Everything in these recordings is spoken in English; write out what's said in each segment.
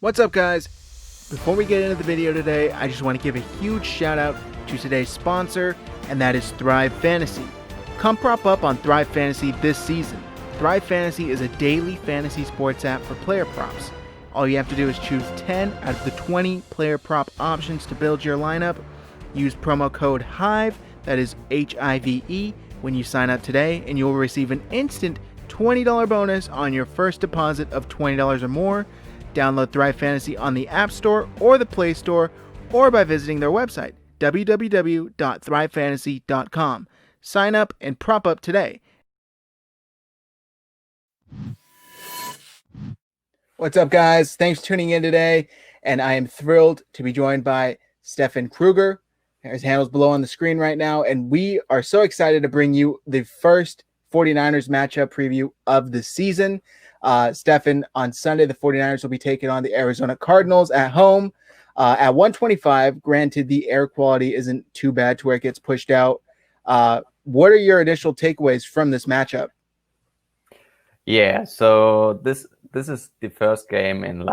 What's up, guys? Before we get into the video today, I just want to give a huge shout out to today's sponsor, and that is Thrive Fantasy. Come prop up on Thrive Fantasy this season. Thrive Fantasy is a daily fantasy sports app for player props. All you have to do is choose 10 out of the 20 player prop options to build your lineup. Use promo code HIVE, that is HIVE, when you sign up today, and you will receive an instant $20 bonus on your first deposit of $20 or more. Download Thrive Fantasy on the App Store or the Play Store, or by visiting their website, www.thrivefantasy.com. Sign up and prop up today. What's up, guys? Thanks for tuning in today, and I am thrilled to be joined by Stefan Kruger. His handle's below on the screen right now, and we are so excited to bring you the first 49ers matchup preview of the season. Stefan, on Sunday, the 49ers will be taking on the Arizona Cardinals at home at 125. Granted, the air quality isn't too bad to where it gets pushed out. What are your initial takeaways from this matchup? Yeah, so this is the first game in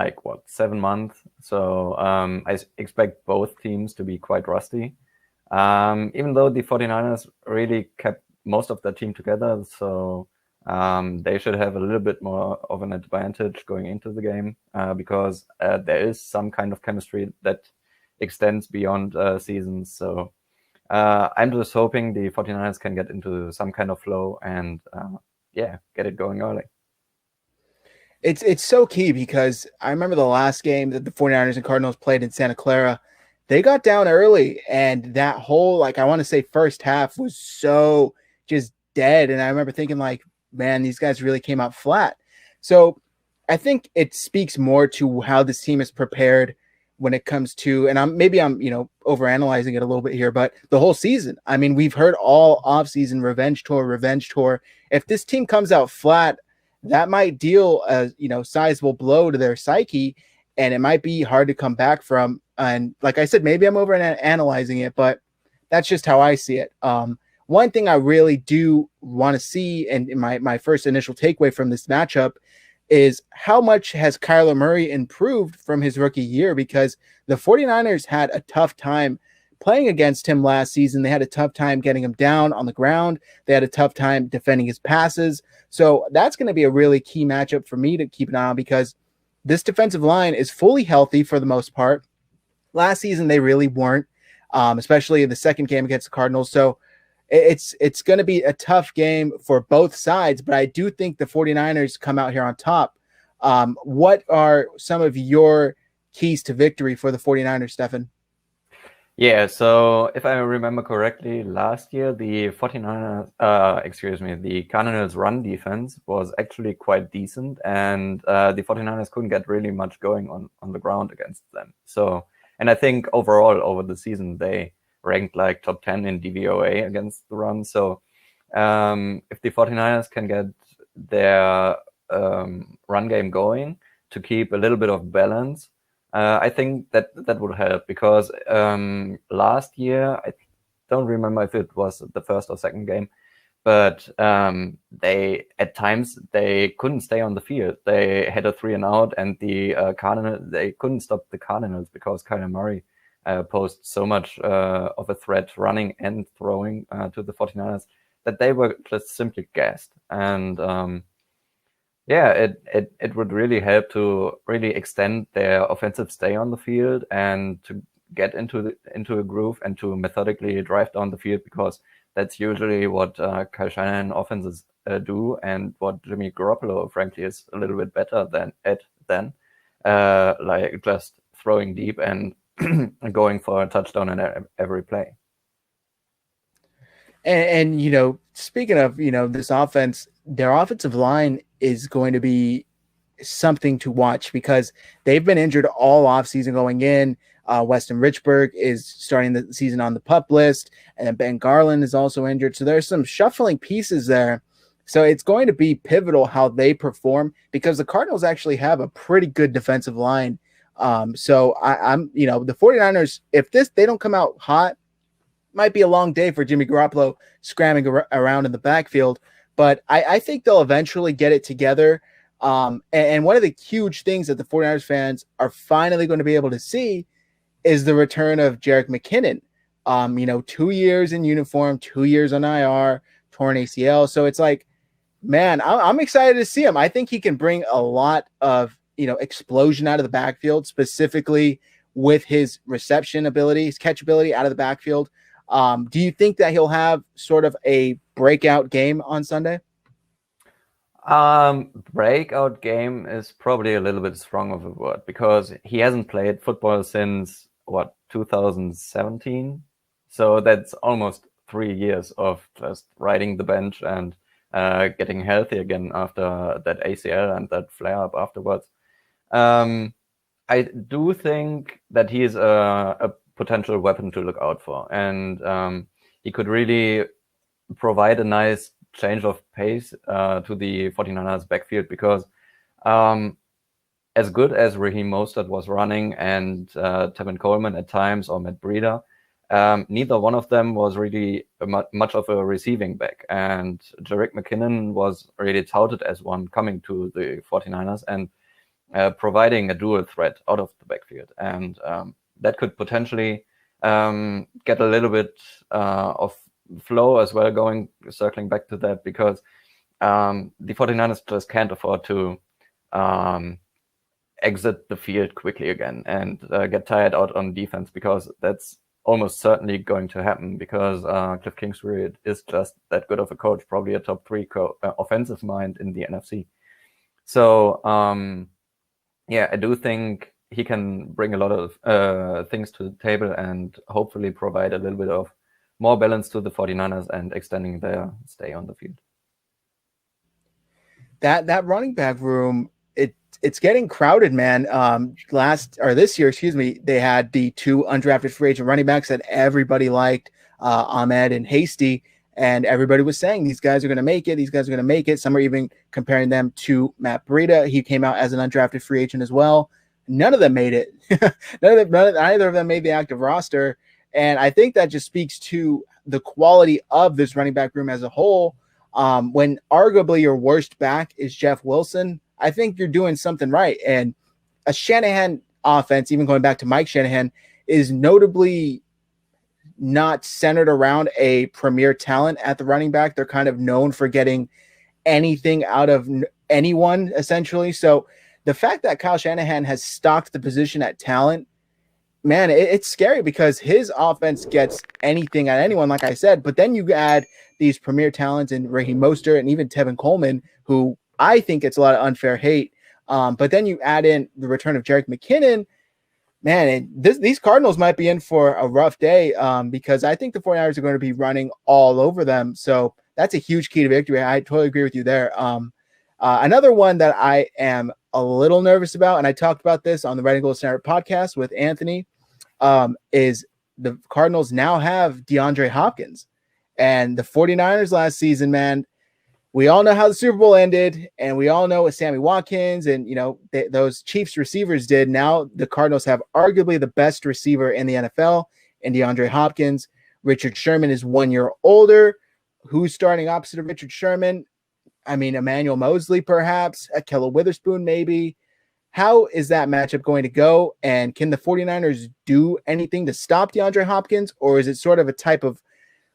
7 months. So I expect both teams to be quite rusty. Even though the 49ers really kept most of their team together, so they should have a little bit more of an advantage going into the game because there is some kind of chemistry that extends beyond seasons. So I'm just hoping the 49ers can get into some kind of flow and get it going early. It's so key because I remember the last game that the 49ers and Cardinals played in Santa Clara. They got down early, and that whole, I want to say first half was so just dead. And I remember thinking, man, these guys really came out flat. So I think it speaks more to how this team is prepared when it comes to, and I'm overanalyzing it a little bit here, but the whole season. I mean, we've heard all offseason revenge tour. If this team comes out flat, that might deal a sizable blow to their psyche, and it might be hard to come back from. And like I said, maybe I'm overanalyzing it, but that's just how I see it. One thing I really do want to see, and my first initial takeaway from this matchup, is how much has Kyler Murray improved from his rookie year, because the 49ers had a tough time playing against him last season. They had a tough time getting him down on the ground. They had a tough time defending his passes. So that's going to be a really key matchup for me to keep an eye on, because this defensive line is fully healthy for the most part. Last season, they really weren't, especially in the second game against the Cardinals. So it's going to be a tough game for both sides, but I do think the 49ers come out here on top. What are some of your keys to victory for the 49ers, Stefan? Yeah, so if I remember correctly, last year the the Cardinals run defense was actually quite decent, and the 49ers couldn't get really much going on the ground against them. So, and I think overall over the season they ranked top 10 in DVOA against the run. So if the 49ers can get their run game going to keep a little bit of balance, I think that would help, because last year, I don't remember if it was the first or second game, but they at times they couldn't stay on the field. They had a 3-and-out, and the Cardinals, they couldn't stop the Cardinals because Kyler Murray posed so much of a threat running and throwing to the 49ers that they were just simply gassed. And it would really help to really extend their offensive stay on the field and to get into a groove and to methodically drive down the field, because that's usually what Kyle Shanahan offenses do, and what Jimmy Garoppolo, frankly, is a little bit better than just throwing deep and going for a touchdown in every play. And speaking of, this offense, their offensive line is going to be something to watch, because they've been injured all offseason going in. Weston Richburg is starting the season on the PUP list, and then Ben Garland is also injured. So there's some shuffling pieces there. So it's going to be pivotal how they perform, because the Cardinals actually have a pretty good defensive line. So I'm the 49ers, if they don't come out hot, might be a long day for Jimmy Garoppolo scrambling around in the backfield. But I think they'll eventually get it together. And one of the huge things that the 49ers fans are finally going to be able to see is the return of Jerick McKinnon. 2 years in uniform, 2 years on IR, torn ACL. So it's like, man, I'm excited to see him. I think he can bring a lot of, explosion out of the backfield, specifically with his reception ability, his catch ability out of the backfield. Do you think that he'll have sort of a breakout game on Sunday? Breakout game is probably a little bit strong of a word because he hasn't played football since 2017. So that's almost 3 years of just riding the bench and getting healthy again after that ACL and that flare up afterwards. I do think that he is a potential weapon to look out for, and he could really provide a nice change of pace to the 49ers backfield because as good as Raheem Mostert was running and Tevin Coleman at times or Matt Breida, neither one of them was really much of a receiving back. And Jerick McKinnon was really touted as one coming to the 49ers and providing a dual threat out of the backfield. And that could potentially get a little bit of flow as well, circling back to that, because the 49ers just can't afford to exit the field quickly again and get tired out on defense, because that's almost certainly going to happen because Cliff Kingsbury is just that good of a coach, probably a top 3 offensive mind in the NFC. So I do think he can bring a lot of things to the table and hopefully provide a little bit of more balance to the 49ers and extending their stay on the field. That running back room, it's getting crowded, man. This year, they had the 2 undrafted free agent running backs that everybody liked, Ahmed and Hasty, and everybody was saying these guys are going to make it. These guys are going to make it. Some are even comparing them to Matt Breida. He came out as an undrafted free agent as well. None of them made it. Neither of them made the active roster. And I think that just speaks to the quality of this running back room as a whole. When arguably your worst back is Jeff Wilson, I think you're doing something right. And a Shanahan offense, even going back to Mike Shanahan, is notably not centered around a premier talent at the running back. They're kind of known for getting anything out of anyone, essentially. So the fact that Kyle Shanahan has stocked the position at talent, man, it's scary because his offense gets anything at anyone, like I said. But then you add these premier talents in Raheem Mostert and even Tevin Coleman, who I think gets a lot of unfair hate. But then you add in the return of Jerick McKinnon, man, and these Cardinals might be in for a rough day because I think the 49ers are going to be running all over them. So that's a huge key to victory. I totally agree with you there. Another one that I am a little nervous about, and I talked about this on the Red and Gold Standard podcast with Anthony, is the Cardinals now have DeAndre Hopkins. And the 49ers last season, man, we all know how the Super Bowl ended, and we all know what Sammy Watkins and, those Chiefs receivers did. Now the Cardinals have arguably the best receiver in the NFL in DeAndre Hopkins. Richard Sherman is 1 year older. Who's starting opposite of Richard Sherman? I mean, Emmanuel Mosley, perhaps, Kelly Witherspoon, maybe. How is that matchup going to go? And can the 49ers do anything to stop DeAndre Hopkins? Or is it sort of a type of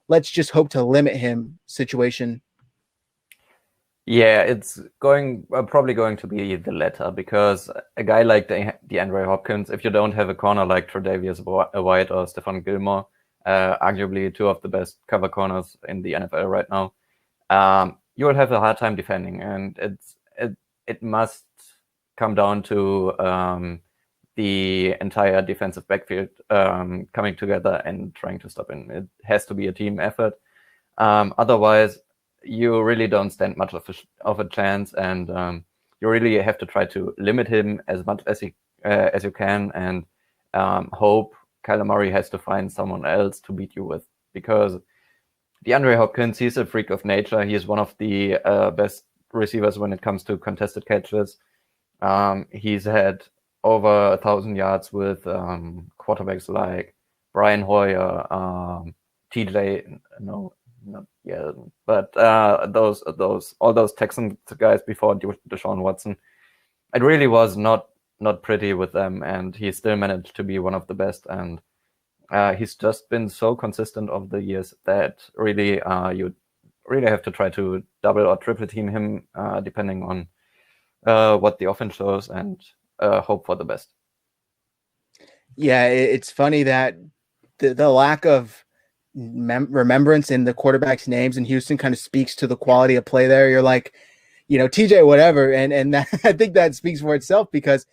let's just hope to limit him situation? Yeah, it's probably going to be the latter, because a guy like DeAndre Hopkins, if you don't have a corner like Tre'Davious White or Stephon Gilmore, arguably 2 of the best cover corners in the NFL right now, you will have a hard time defending, and it must come down to the entire defensive backfield coming together and trying to stop him. It has to be a team effort. Otherwise, you really don't stand much of a chance, and you really have to try to limit him as much as you can, and hope Kyler Murray has to find someone else to beat you with, because DeAndre Hopkins, he's a freak of nature. He is one of the best receivers when it comes to contested catches. He's had over 1,000 yards with quarterbacks like Brian Hoyer, not yet, but those all those Texans guys before Deshaun Watson, it really was not pretty with them, and he still managed to be one of the best. And he's just been so consistent over the years that really you really have to try to double or triple team him depending on what the offense shows, and hope for the best. Yeah, it's funny that the lack of remembrance in the quarterback's names in Houston kind of speaks to the quality of play there. You're like, TJ whatever, and that, I think that speaks for itself, because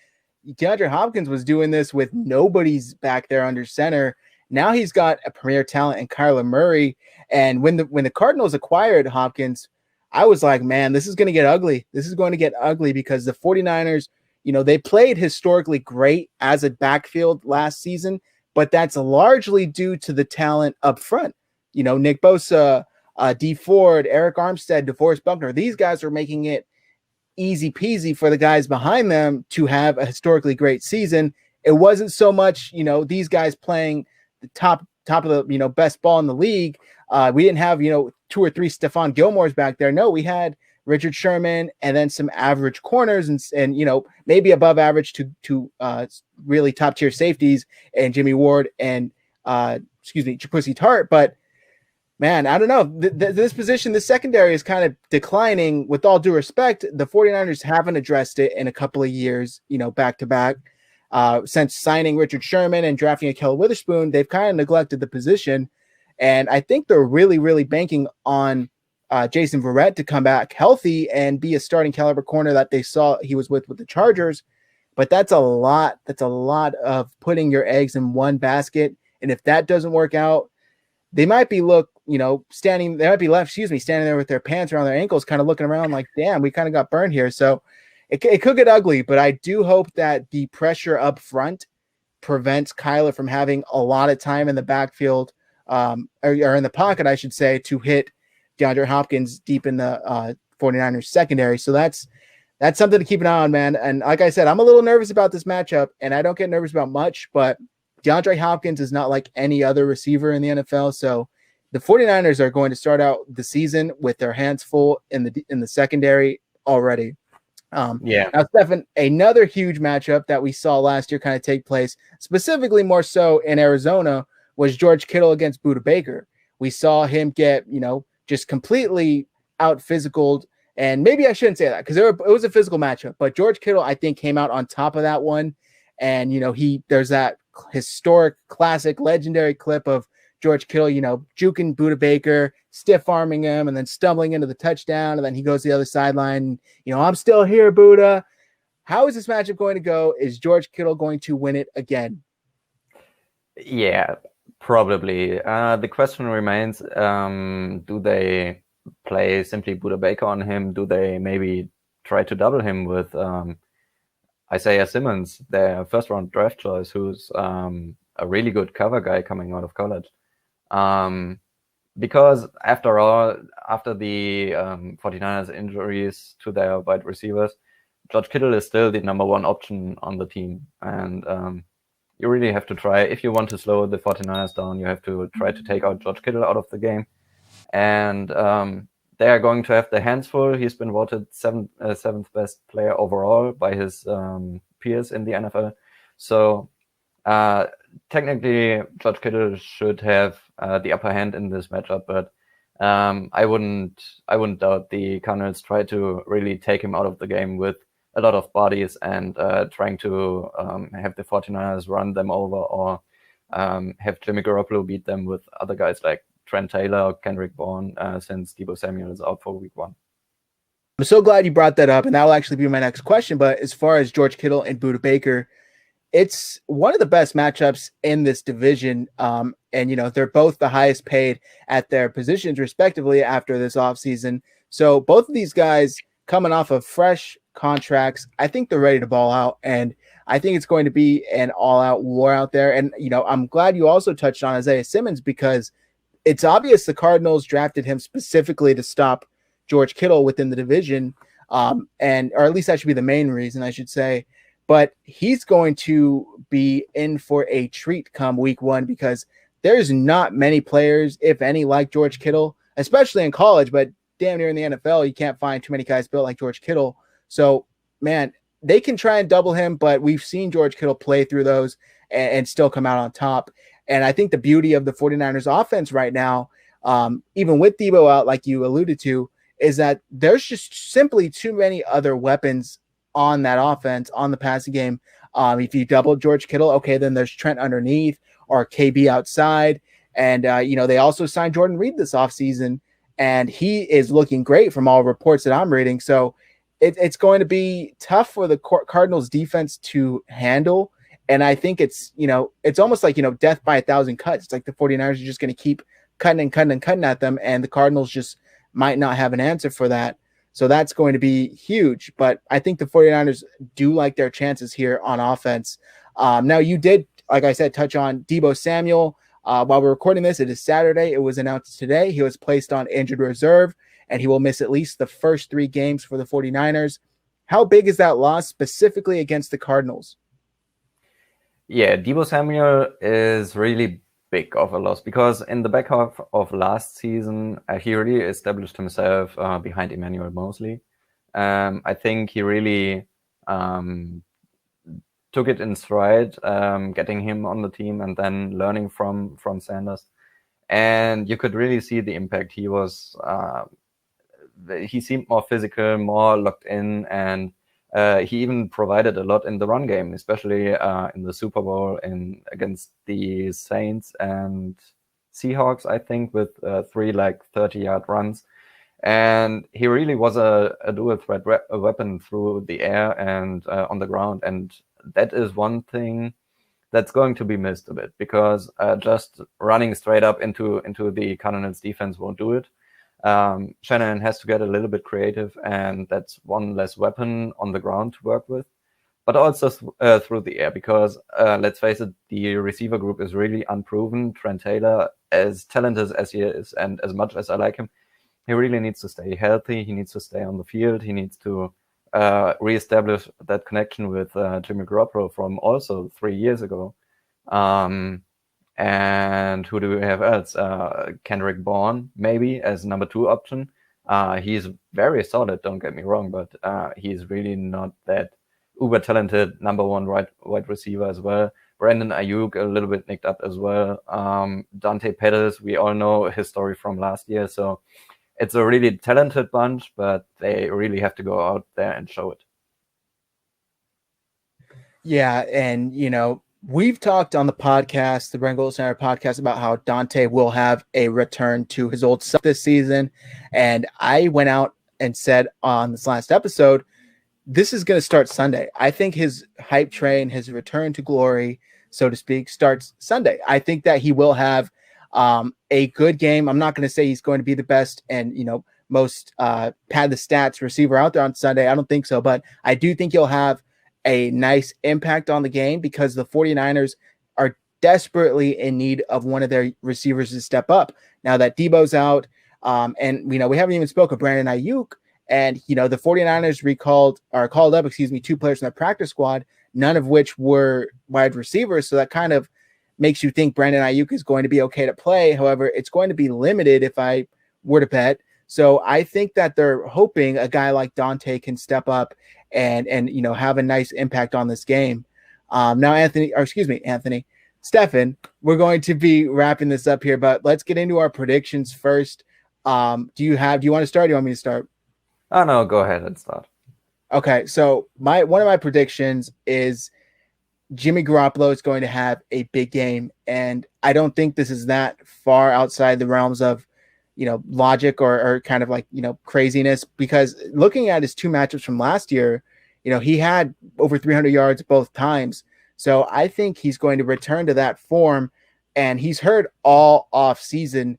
DeAndre Hopkins was doing this with nobody's back there under center. Now he's got a premier talent in Kyler Murray. And when the Cardinals acquired Hopkins, I was like, man, this is going to get ugly. This is going to get ugly, because the 49ers, they played historically great as a backfield last season, but that's largely due to the talent up front. Nick Bosa, D Ford, Eric Armstead, DeForest Buckner, these guys are making it easy peasy for the guys behind them to have a historically great season. It wasn't so much, these guys playing the top of the, best ball in the league. We didn't have, 2 or 3 Stephon Gilmores back there. No, we had Richard Sherman and then some average corners and maybe above average to really top tier safeties and Jimmy Ward and Jaquiski Tartt. But man, I don't know. This position, the secondary is kind of declining. With all due respect, the 49ers haven't addressed it in a couple of years, back to back. Since signing Richard Sherman and drafting Ahkello Witherspoon, they've kind of neglected the position. And I think they're really, really banking on Jason Verrett to come back healthy and be a starting caliber corner that they saw he was with the Chargers. But that's a lot. That's a lot of putting your eggs in one basket. And if that doesn't work out, they might be standing there with their pants around their ankles, kind of looking around like, damn, we kind of got burned here. So it could get ugly, but I do hope that the pressure up front prevents Kyler from having a lot of time in the backfield, or in the pocket, I should say, to hit DeAndre Hopkins deep in the 49ers secondary. So that's something to keep an eye on, man. And like I said, I'm a little nervous about this matchup, and I don't get nervous about much, but DeAndre Hopkins is not like any other receiver in the NFL. So the 49ers are going to start out the season with their hands full in the secondary already. Now, Stefan, another huge matchup that we saw last year kind of take place, specifically more so in Arizona, was George Kittle against Budda Baker. We saw him get, just completely out physicaled. And maybe I shouldn't say that, because it was a physical matchup, but George Kittle, I think, came out on top of that one. And, there's that historic, classic, legendary clip of George Kittle, juking Budda Baker, stiff arming him, and then stumbling into the touchdown. And then he goes to the other sideline. I'm still here, Budda. How is this matchup going to go? Is George Kittle going to win it again? Yeah, probably. The question remains, do they play simply Budda Baker on him? Do they maybe try to double him with Isaiah Simmons, their first-round draft choice, who's a really good cover guy coming out of college? Because after all, after the 49ers injuries to their wide receivers, George Kittle is still the number one option on the team. And you really have to try, if you want to slow the 49ers down, you have to try to take out George Kittle out of the game. And they are going to have their hands full. He's been voted seventh best player overall by his peers in the NFL. So technically, George Kittle should have the upper hand in this matchup, but I wouldn't doubt the Cardinals try to really take him out of the game with a lot of bodies and trying to have the 49ers run them over, or have Jimmy Garoppolo beat them with other guys like Trent Taylor or Kendrick Bourne, since Deebo Samuel is out for week 1. I'm so glad you brought that up, and that will actually be my next question. But as far as George Kittle and Budda Baker, it's one of the best matchups in this division. And, they're both the highest paid at their positions, respectively, after this offseason. So both of these guys coming off of fresh contracts, I think they're ready to ball out. And I think it's going to be an all-out war out there. And, I'm glad you also touched on Isaiah Simmons, because it's obvious the Cardinals drafted him specifically to stop George Kittle within the division. Or at least that should be the main reason, I should say. But he's going to be in for a treat come week 1, because there's not many players, if any, like George Kittle, especially in college, but damn near in the NFL, you can't find too many guys built like George Kittle. So, man, they can try and double him, but we've seen George Kittle play through those and still come out on top. And I think the beauty of the 49ers offense right now, even with Debo out, like you alluded to, is that there's just simply too many other weapons on that offense, on the passing game. If you double George Kittle, okay, then there's Trent underneath or KB outside. And, they also signed Jordan Reed this offseason, and he is looking great from all reports that I'm reading. So it's going to be tough for the Cardinals defense to handle. And I think it's almost like, death by 1,000 cuts. It's like the 49ers are just going to keep cutting and cutting and cutting at them, and the Cardinals just might not have an answer for that. So that's going to be huge. But I think the 49ers do like their chances here on offense. Now, you did, like I said, touch on Debo Samuel. While we're recording this, it is Saturday. It was announced today. He was placed on injured reserve, and he will miss at least the first 3 games for the 49ers. How big is that loss specifically against the Cardinals? Yeah, Debo Samuel is really big of a loss because in the back half of last season, he really established himself behind Emmanuel Mosley. I think he really took it in stride, getting him on the team and then learning from Sanders. And you could really see the impact. He was, he seemed more physical, more locked in, and he even provided a lot in the run game, especially in the Super Bowl against the Saints and Seahawks, I think, with 3 30-yard runs. And he really was a dual threat weapon through the air and on the ground. And that is one thing that's going to be missed a bit, because just running straight up into the Cardinals defense won't do it. Shanahan has to get a little bit creative, and that's one less weapon on the ground to work with, but also through the air, because let's face it, the receiver group is really unproven. Trent Taylor, as talented as he is and as much as I like him, he really needs to stay healthy. He needs to stay on the field. He needs to reestablish that connection with Jimmy Garoppolo from also 3 years ago. And who do we have else? Kendrick Bourne, maybe, as number 2 option. He's very solid, don't get me wrong, but he's really not that uber talented number 1 wide receiver as well. Brandon Ayuk, a little bit nicked up as well. Dante Peters, we all know his story from last year. So it's a really talented bunch, but they really have to go out there and show it. Yeah, and, we've talked on the podcast, the Bengals Center podcast, about how Dante will have a return to his old self this season. And I went out and said on this last episode, this is going to start Sunday. I think his hype train, his return to glory, so to speak, starts Sunday. I think that he will have a good game. I'm not going to say he's going to be the best and, most pad the stats receiver out there on Sunday. I don't think so, but I do think he'll have a nice impact on the game, because the 49ers are desperately in need of one of their receivers to step up. Now that Debo's out, and we haven't even spoken of Brandon Ayuk, and the 49ers called up 2 players from the practice squad, none of which were wide receivers. So that kind of makes you think Brandon Ayuk is going to be okay to play. However, it's going to be limited if I were to bet. So I think that they're hoping a guy like Dante can step up and have a nice impact on this game. Now, Stefan, we're going to be wrapping this up here, but let's get into our predictions first. Do you want to start? Or do you want me to start? Oh no, go ahead and start. Okay, so one of my predictions is Jimmy Garoppolo is going to have a big game, and I don't think this is that far outside the realms of logic or kind of like craziness, because looking at his 2 matchups from last year, he had over 300 yards both times. So I think he's going to return to that form, and he's heard all off season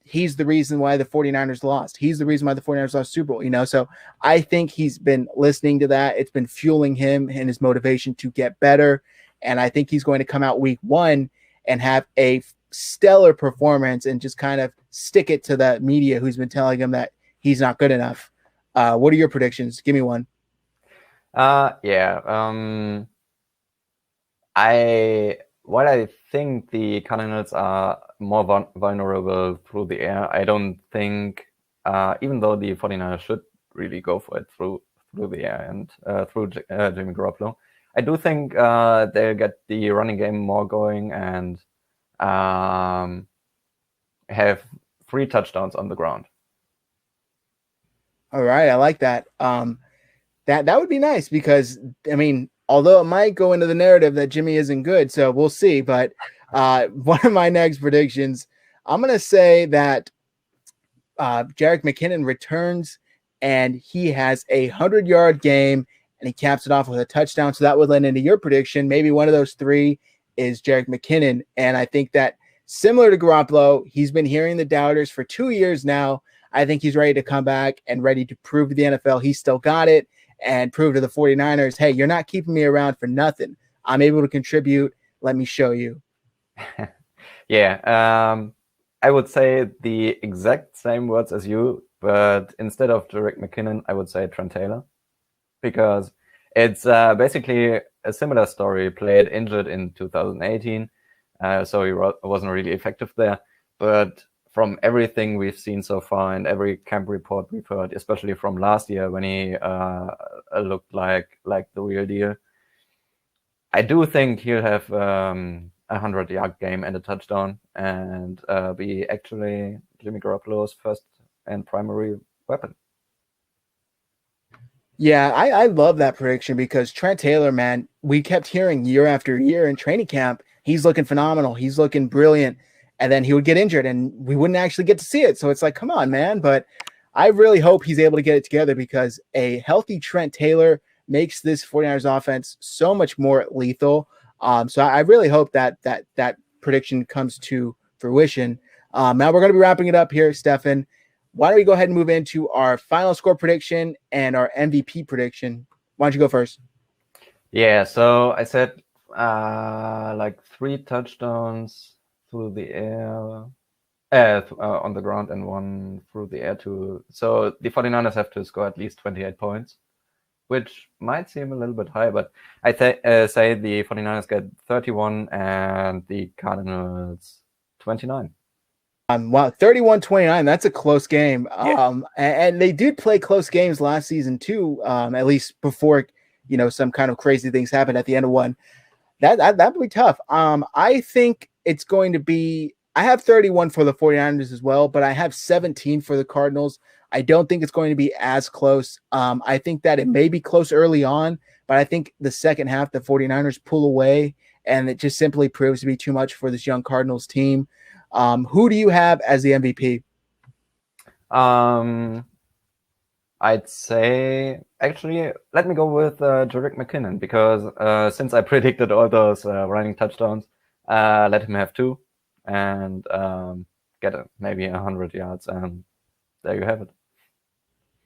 he's the reason why the 49ers lost. He's the reason why the 49ers lost Super Bowl, So I think he's been listening to that. It's been fueling him and his motivation to get better. And I think he's going to come out week 1 and have a stellar performance and just kind of stick it to the media who's been telling him that he's not good enough. What are your predictions? Give me one. I while I think the Cardinals are more vulnerable through the air, I don't think, even though the 49ers should really go for it through the air and through Jimmy Garoppolo, I do think they'll get the running game more going and have 3 touchdowns on the ground. All right, I like that. That would be nice because, I mean, although it might go into the narrative that Jimmy isn't good, so we'll see. But one of my next predictions, I'm going to say that Jerick McKinnon returns and he has a 100-yard game and he caps it off with a touchdown. So that would lend into your prediction. Maybe one of those 3 is Jerick McKinnon. And I think that similar to Garoppolo, he's been hearing the doubters for 2 years now. I think he's ready to come back and ready to prove to the NFL he's still got it and prove to the 49ers, hey, you're not keeping me around for nothing. I'm able to contribute. Let me show you. Yeah. I would say the exact same words as you, but instead of Jerick McKinnon, I would say Trent Taylor, because it's basically a similar story. Played injured in 2018, so he wasn't really effective there. But from everything we've seen so far and every camp report we've heard, especially from last year when he looked like the real deal, I do think he'll have a 100-yard game and a touchdown and be actually Jimmy Garoppolo's first and primary weapon. Yeah, I love that prediction because Trent Taylor, man, we kept hearing year after year in training camp, he's looking phenomenal. He's looking brilliant. And then he would get injured and we wouldn't actually get to see it. So it's like, come on, man. But I really hope he's able to get it together because a healthy Trent Taylor makes this 49ers offense so much more lethal. So I really hope that prediction comes to fruition. Now we're going to be wrapping it up here, Stefan. Why don't we go ahead and move into our final score prediction and our MVP prediction? Why don't you go first? Yeah, so I said like 3 touchdowns through the air, on the ground, and 1 through the air too. So the 49ers have to score at least 28 points, which might seem a little bit high, but I say the 49ers get 31 and the Cardinals 29. Wow, 31-29. That's a close game. Yeah. And they did play close games last season too, at least before, some kind of crazy things happened at the end of one. That would be tough. I think it's going to be, I have 31 for the 49ers as well, but I have 17 for the Cardinals. I don't think it's going to be as close. I think that it may be close early on, but I think the second half, the 49ers pull away, and it just simply proves to be too much for this young Cardinals team. Who do you have as the MVP? I'd say, actually, let me go with Jerick McKinnon because since I predicted all those running touchdowns, let him have 2 and get maybe 100 yards, and there you have it.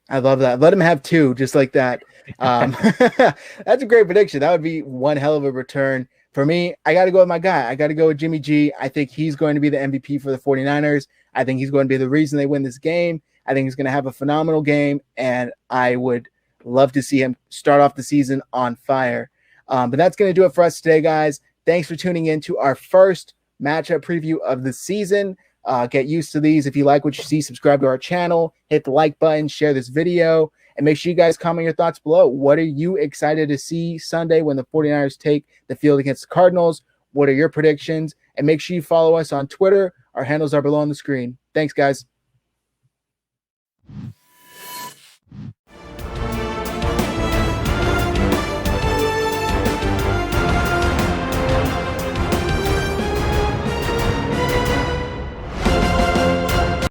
I love that. Let him have 2, just like that. That's a great prediction. That would be one hell of a return. For me, I got to go with my guy. I got to go with Jimmy G. I think he's going to be the MVP for the 49ers. I think he's going to be the reason they win this game. I think he's going to have a phenomenal game, and I would love to see him start off the season on fire. But that's going to do it for us today, guys. Thanks for tuning in to our first matchup preview of the season. Get used to these. If you like what you see, subscribe to our channel, hit the like button, share this video, and make sure you guys comment your thoughts below. What are you excited to see Sunday when the 49ers take the field against the Cardinals? What are your predictions? And make sure you follow us on Twitter. Our handles are below on the screen. Thanks, guys.